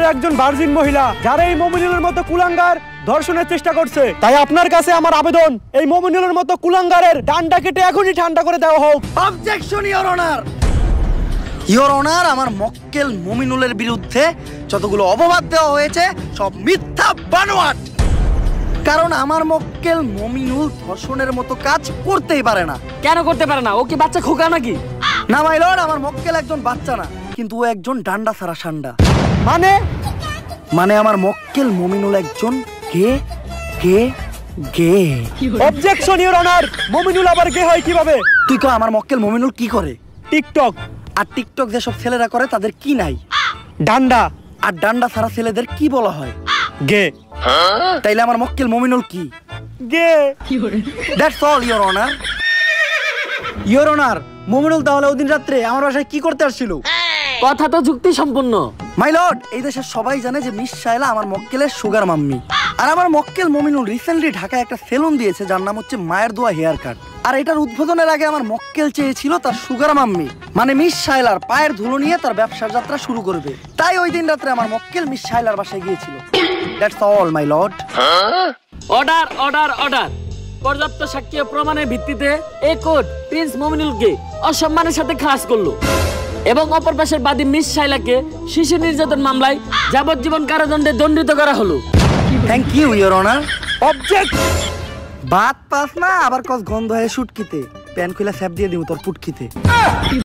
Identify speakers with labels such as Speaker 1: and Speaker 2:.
Speaker 1: পরিবারের একজন ভার্জিন মহিলা, যারা এই মমিনুলের মতো কুলাঙ্গার ধর্ষণের চেষ্টা করছে। তাই আপনার কাছে আমার আবেদন, এই মমিনুলের মতো কুলাঙ্গারের ডান্ডা কেটে এখনই ঠান্ডা করে দেওয়া হোক।
Speaker 2: Objection your honour. Your honour, আমার মক্কেল মমিনুলের বিরুদ্ধে যতগুলো অপবাদ দেওয়া হয়েছে সব মিথ্যা বানোয়াট। কারণ আমার মক্কেল মমিনুল ধর্ষণের মতো কাজ করতেই পারে না।
Speaker 3: কেন করতে পারে না? ও কি বাচ্চা খোকা নাকি?
Speaker 2: না মাই লর্ড, আমার মক্কেল একজন বাচ্চা না, কিন্তু ও একজন ডান্ডা ছাড়া সান্ডা। মানে আমার মক্কেল মমিনুল একজন গে গে গে।
Speaker 1: অবজেকশন ইওর অনার, মমিনুল আবার গে হয় কিভাবে?
Speaker 2: তুই কো আমার মক্কেল মমিনুল কি করে?
Speaker 1: টিকটক।
Speaker 2: আর টিকটক যেসব ছেলেরা করে তাদের কি নাই?
Speaker 1: ডান্ডা।
Speaker 2: আর ডান্ডা ছাড়া ছেলেদের কি বলা হয়?
Speaker 1: গে।
Speaker 2: তাইলে আমার মক্কেল মমিনুল কি?
Speaker 1: গে।
Speaker 2: That's all your honour.
Speaker 4: Your honour, Mominul তাহলে ওদিন রাত্রে আমার বাসায় কি করতে আসছিল?
Speaker 3: কথা তো যুক্তি সম্পূর্ণ।
Speaker 2: মাই লর্ড, এই দেশের সবাই জানে যে মিস শায়লা আমার মক্কেলের সুগার মাম্মি। আর আমার মক্কেল মমিনুল রিসেন্টলি ঢাকায় একটা সেলুন দিয়েছে যার নাম হচ্ছে মায়ের দোয়া হেয়ার কাট। আর এটার উদ্বোধনের আগে আমার মক্কেল চেয়েছিল তার সুগার মাম্মি মানে মিস শায়লার পায়ের ধুলো নিয়ে তার ব্যবসার যাত্রা শুরু করবে। তাই ওই দিন রাত্রে আমার মক্কেল মিস শায়লার বাসায় গিয়েছিল। That's all my lord.
Speaker 3: Order order order. পর্যাপ্ত সাক্ষ্য প্রমাণের ভিত্তিতে এই কোর্ট প্রিন্স মমিনুলকে অসম্মানের সাথে খালাস করলো এবং অপর পাশের বাদী মিস শায়লাকে শিশু নির্যাতন মামলায় যাবজ্জীবন কারাদণ্ডে দণ্ডিত করা হলো।
Speaker 2: Thank you your honour.
Speaker 1: Object.
Speaker 2: বাত পাস না আবার কস গন্ধ হয়ে শুটকিতে প্যান খুলে স্যাপ দিয়ে দিব তোর পুটকিতে।